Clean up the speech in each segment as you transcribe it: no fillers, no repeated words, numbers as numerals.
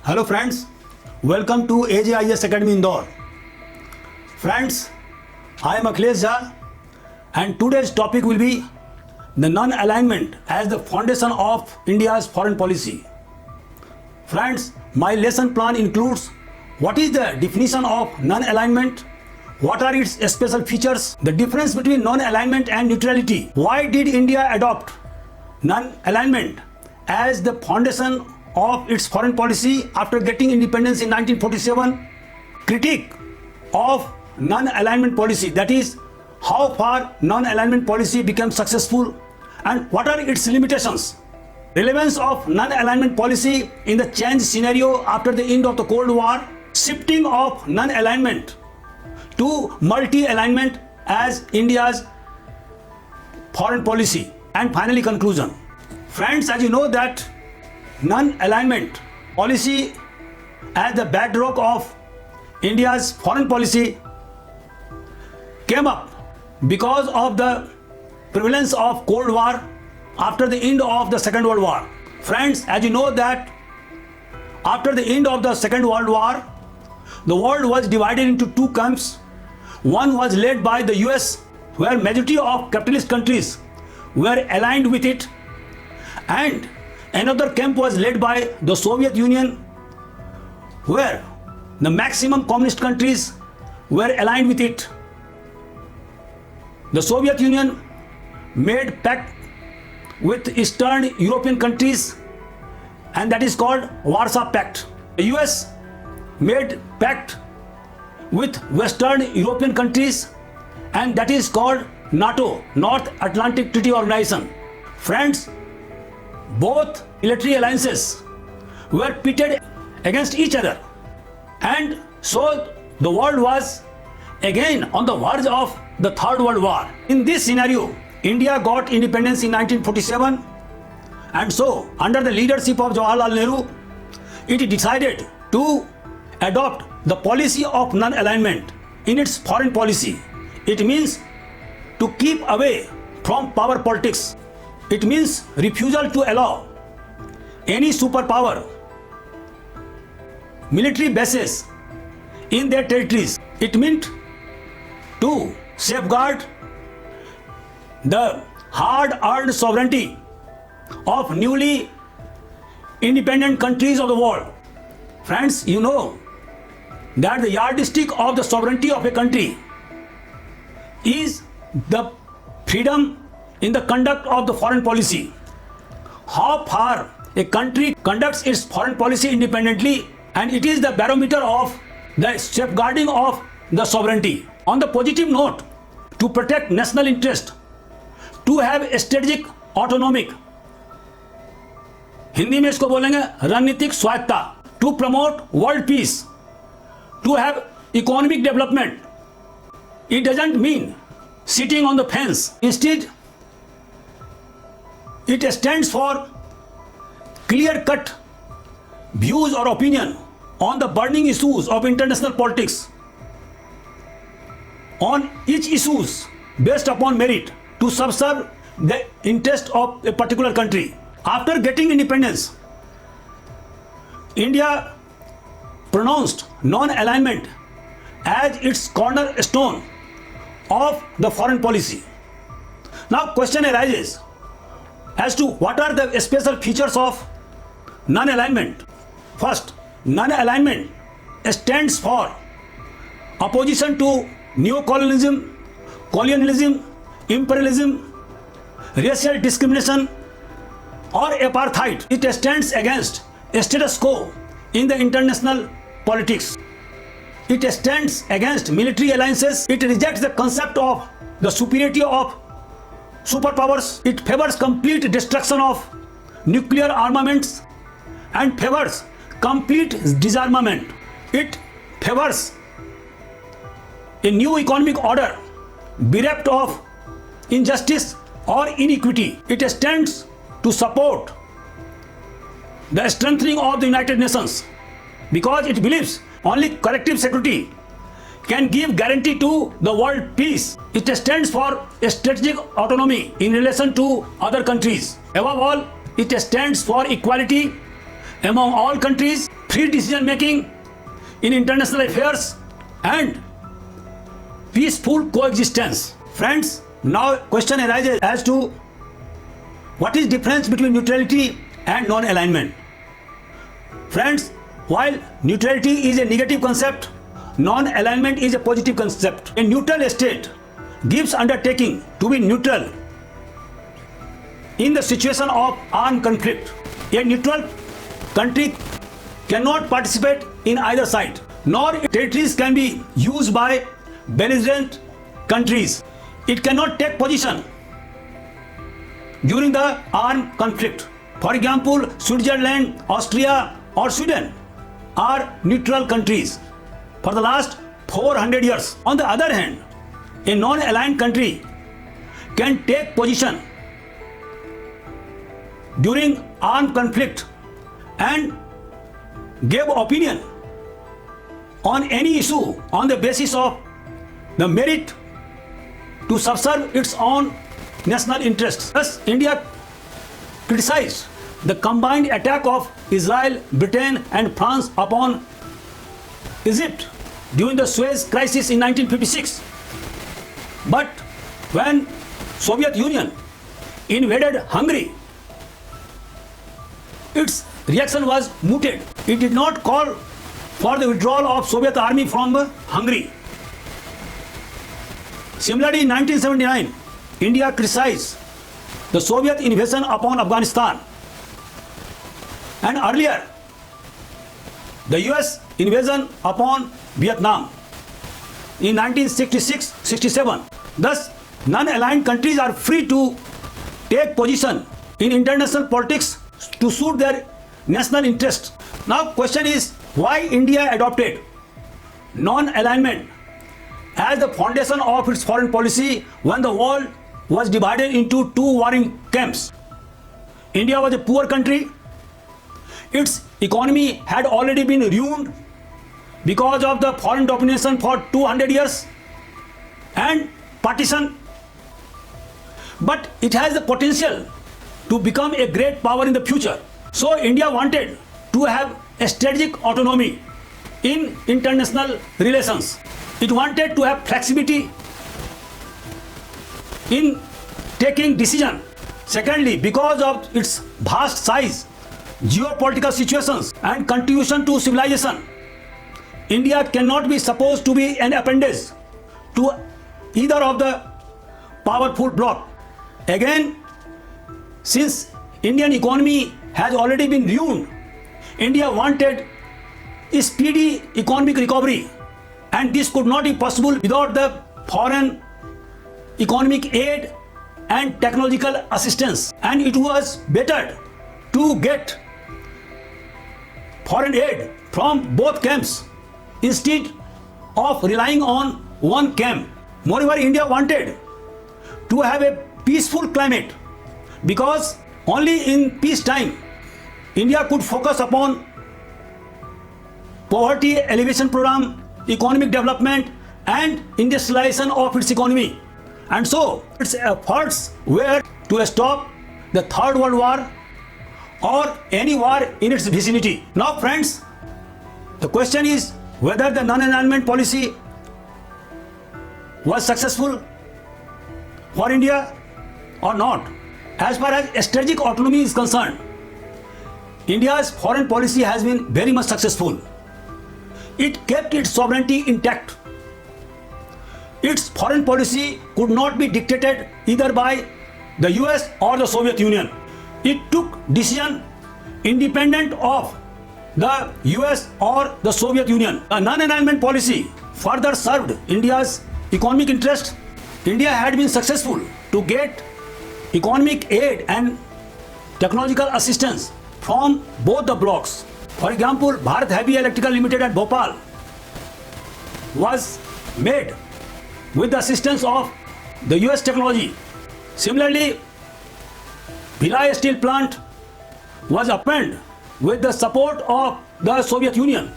Hello friends, welcome to AJIS Academy Indore. Friends, I am Akhilesh Jha and today's topic will be the non-alignment as the foundation of India's foreign policy. Friends, my lesson plan includes what is the definition of non-alignment, what are its special features, the difference between non-alignment and neutrality, why did India adopt non-alignment as the foundation of its foreign policy after getting independence in 1947, critique of non-alignment policy, that is, how far non-alignment policy became successful and what are its limitations, relevance of non-alignment policy in the change scenario after the end of the Cold War, shifting of non-alignment to multi-alignment as India's foreign policy, and finally conclusion. Friends, as you know that non-alignment policy as the bedrock of India's foreign policy came up because of the prevalence of Cold War after the end of the Second World War. Friends, as you know that after the end of the Second World War, the world was divided into two camps. One was led by the US, where majority of capitalist countries were aligned with it, and another camp was led by the Soviet Union, where the maximum communist countries were aligned with it. The Soviet Union made pact with Eastern European countries, and that is called Warsaw Pact. The US made pact with Western European countries, and that is called NATO, North Atlantic Treaty Organization. Friends, both military alliances were pitted against each other, and so the world was again on the verge of the Third World War. In this scenario, India got independence in 1947, and so under the leadership of Jawaharlal Nehru, it decided to adopt the policy of non-alignment in its foreign policy. It means to keep away from power politics. It means refusal to allow any superpower military bases in their territories. It meant to safeguard the hard-earned sovereignty of newly independent countries of the world. Friends, you know that the yardstick of the sovereignty of a country is the freedom in the conduct of the foreign policy. How far a country conducts its foreign policy independently, and it is the barometer of the safeguarding of the sovereignty. On the positive note, to protect national interest, to have strategic autonomic, Hindi में इसको बोलेंगे रणनीतिक स्वायत्ता, to promote world peace, to have economic development. It doesn't mean sitting on the fence. Instead, it stands for clear-cut views or opinion on the burning issues of international politics, on each issues based upon merit, to subserve the interest of a particular country. After getting independence, India pronounced non-alignment as its cornerstone of the foreign policy. Now question arises as to what are the special features of non-alignment. First, non-alignment stands for opposition to neocolonialism, colonialism, imperialism, racial discrimination, or apartheid. It stands against status quo in the international politics. It stands against military alliances. It rejects the concept of the superiority of superpowers. It favors complete destruction of nuclear armaments and favors complete disarmament. It favors a new economic order bereft of injustice or inequity. It stands to support the strengthening of the United Nations because it believes only collective security can give guarantee to the world peace. It stands for strategic autonomy in relation to other countries. Above all, it stands for equality among all countries, free decision making in international affairs, and peaceful coexistence. Friends, now question arises as to what is difference between neutrality and non-alignment. Friends, while neutrality is a negative concept, non-alignment is a positive concept. A neutral state gives undertaking to be neutral in the situation of armed conflict. A neutral country cannot participate in either side, nor territories can be used by belligerent countries. It cannot take position during the armed conflict. For example, Switzerland, Austria, or Sweden are neutral countries for the last 400 years. On the other hand, a non-aligned country can take position during armed conflict and give opinion on any issue on the basis of the merit to subserve its own national interests. Thus, India criticized the combined attack of Israel, Britain, and France upon Egypt during the Suez Crisis in 1956. But when Soviet Union invaded Hungary, its reaction was muted. It did not call for the withdrawal of Soviet army from Hungary. Similarly, in 1979, India criticized the Soviet invasion upon Afghanistan. And earlier, the US invasion upon Vietnam in 1966-67. Thus, non-aligned countries are free to take position in international politics to suit their national interests. Now, question is why India adopted non-alignment as the foundation of its foreign policy when the world was divided into two warring camps. India was a poor country. Its economy had already been ruined because of the foreign domination for 200 years and partition. But it has the potential to become a great power in the future. So India wanted to have a strategic autonomy in international relations. It wanted to have flexibility in taking decision. Secondly, because of its vast size, geopolitical situations, and contribution to civilization, India cannot be supposed to be an appendage to either of the powerful bloc. Again, since Indian economy has already been ruined, India wanted a speedy economic recovery, and this could not be possible without the foreign economic aid and technological assistance. And it was better to get foreign aid from both camps instead of relying on one camp. Moreover, India wanted to have a peaceful climate because only in peacetime India could focus upon poverty alleviation program, economic development, and industrialization of its economy. And so its efforts were to stop the Third World War or any war in its vicinity. Now friends, the question is whether the non-alignment policy was successful for India or not. As far as strategic autonomy is concerned, India's foreign policy has been very much successful. It kept its sovereignty intact. Its foreign policy could not be dictated either by the US or the Soviet Union. It took decision independent of the US or the Soviet Union. A non-alignment policy further served India's economic interest. India had been successful to get economic aid and technological assistance from both the blocs. For example, Bharat Heavy Electrical Limited at Bhopal was made with the assistance of the US technology. Similarly, Bhilai Steel Plant was opened with the support of the Soviet Union.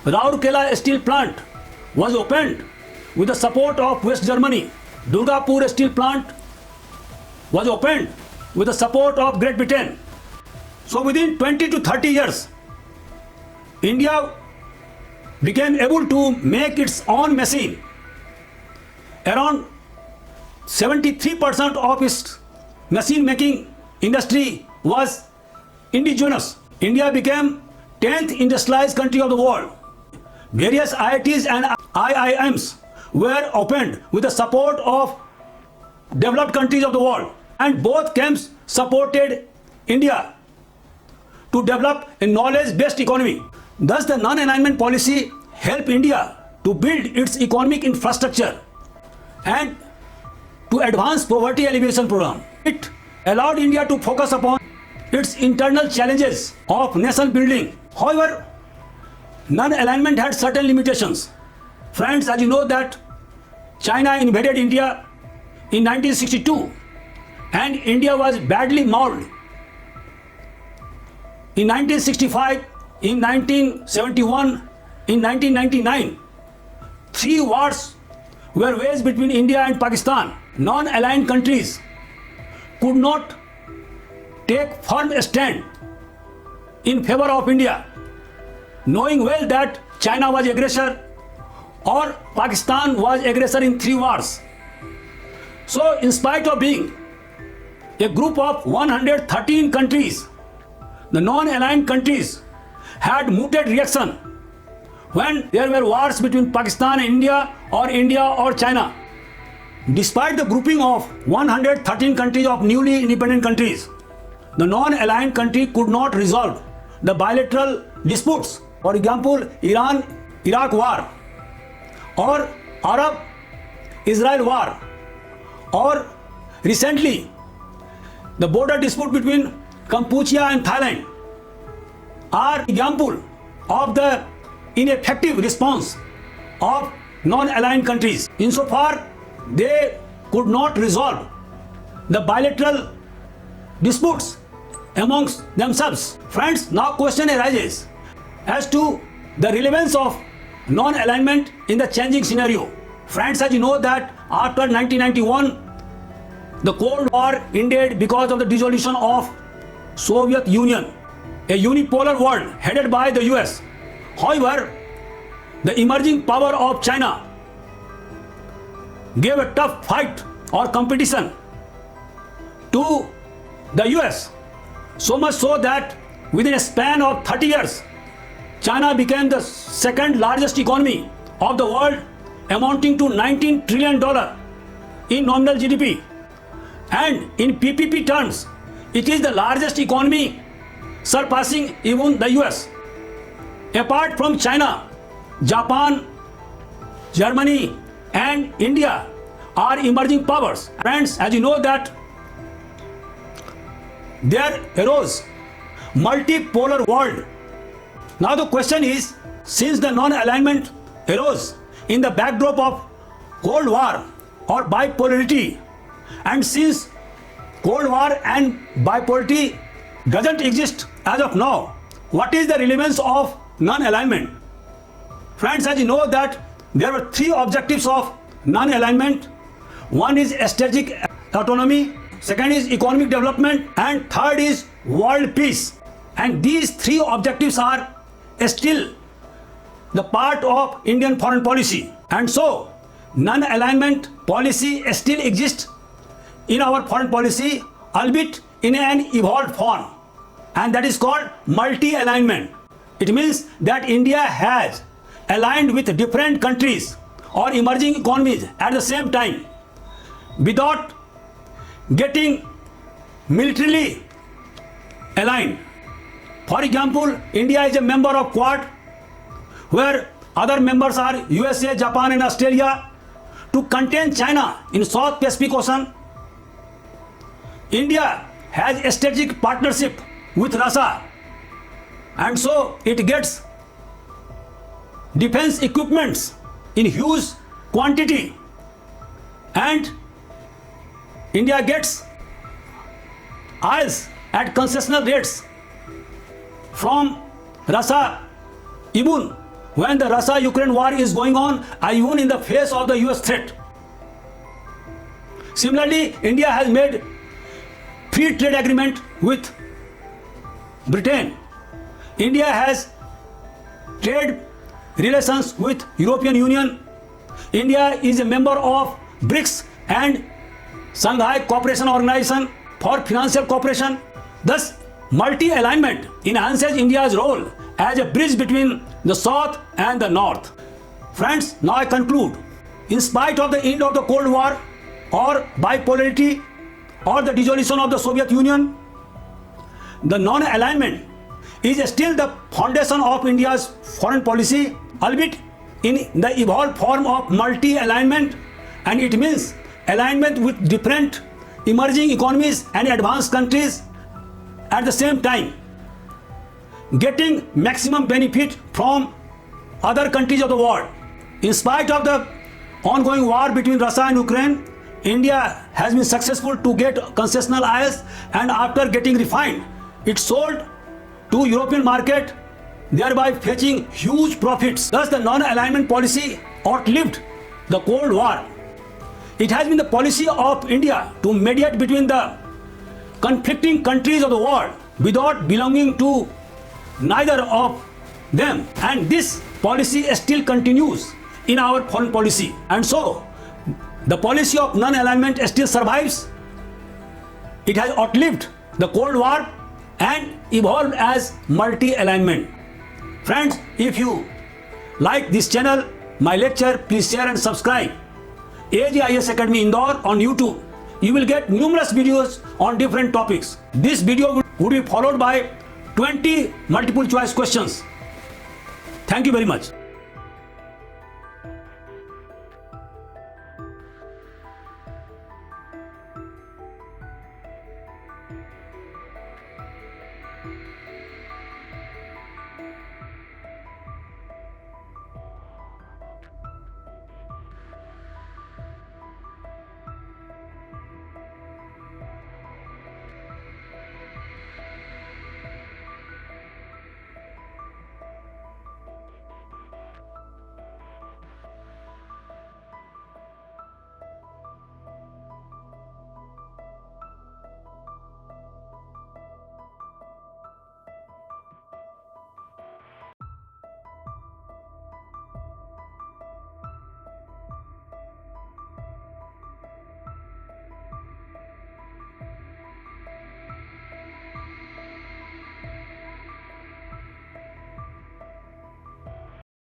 Rourkela Steel Plant was opened with the support of West Germany. Durgapur Steel Plant was opened with the support of Great Britain. So within 20 to 30 years, India became able to make its own machine. Around 73% of its machine making industry was indigenous. India became 10th industrialized country of the world. Various IITs and IIMs were opened with the support of developed countries of the world, and both camps supported India to develop a knowledge-based economy. Thus, the non-alignment policy helped India to build its economic infrastructure and to advance poverty alleviation program. It allowed India to focus upon its internal challenges of nation building. However, non-alignment had certain limitations. Friends, as you know that China invaded India in 1962 and India was badly mauled. In 1965, in 1971, in 1999, 3 wars were waged between India and Pakistan. Non-aligned countries could not take firm stand in favor of India, knowing well that China was aggressor or Pakistan was aggressor in 3 wars. So, in spite of being a group of 113 countries, the non-aligned countries had muted reaction when there were wars between Pakistan and India or China. Despite the grouping of 113 countries of newly independent countries, the non-aligned country could not resolve the bilateral disputes. For example, Iran-Iraq war, or Arab-Israel war, or recently the border dispute between Cambodia and Thailand are example of the ineffective response of non-aligned countries insofar they could not resolve the bilateral disputes amongst themselves. Friends, now question arises as to the relevance of non-alignment in the changing scenario. Friends, as you know that after 1991, the Cold War ended because of the dissolution of Soviet Union, a unipolar world headed by the US. However, the emerging power of China gave a tough fight or competition to the US, so much so that within a span of 30 years, China became the second largest economy of the world, amounting to $19 trillion in nominal GDP. And in PPP terms, it is the largest economy, surpassing even the US. Apart from China, Japan, Germany and India are emerging powers. Friends, as you know that there arose multipolar world. Now the question is, since the non-alignment arose in the backdrop of Cold War or bipolarity, and since Cold War and bipolarity doesn't exist as of now, what is the relevance of non-alignment? Friends, as you know that there were 3 objectives of non-alignment. One is strategic autonomy, second is economic development, and third is world peace. And these 3 objectives are still the part of Indian foreign policy. And so, non-alignment policy still exists in our foreign policy, albeit in an evolved form, and that is called multi-alignment. It means that India has aligned with different countries or emerging economies at the same time without getting militarily aligned. For example, India is a member of Quad, where other members are USA, Japan and Australia. To contain China in South Pacific Ocean, India has a strategic partnership with Russia, and so it gets defense equipments in huge quantity, and India gets oils at concessional rates from Russia, even when the Russia-Ukraine war is going on, even in the face of the US threat. Similarly, India has made free trade agreement with Britain. India has trade relations with European Union. India is a member of BRICS and Shanghai Cooperation Organization for Financial Cooperation. Thus, multi-alignment enhances India's role as a bridge between the South and the North. Friends, now I conclude. In spite of the end of the Cold War or bipolarity or the dissolution of the Soviet Union, the non-alignment is still the foundation of India's foreign policy, albeit in the evolved form of multi-alignment, and it means alignment with different emerging economies and advanced countries at the same time, getting maximum benefit from other countries of the world. In spite of the ongoing war between Russia and Ukraine, India has been successful to get concessional IS, and after getting refined, it sold to European market, thereby fetching huge profits. Thus, the non-alignment policy outlived the Cold War. It has been the policy of India to mediate between the conflicting countries of the world without belonging to neither of them, and this policy still continues in our foreign policy. And so, the policy of non-alignment still survives. It has outlived the Cold War and evolved as multi-alignment. Friends, if you like this channel, my lecture, please share and subscribe. AGIS Academy Indore on YouTube. You will get numerous videos on different topics. This video would be followed by 20 multiple choice questions. Thank you very much.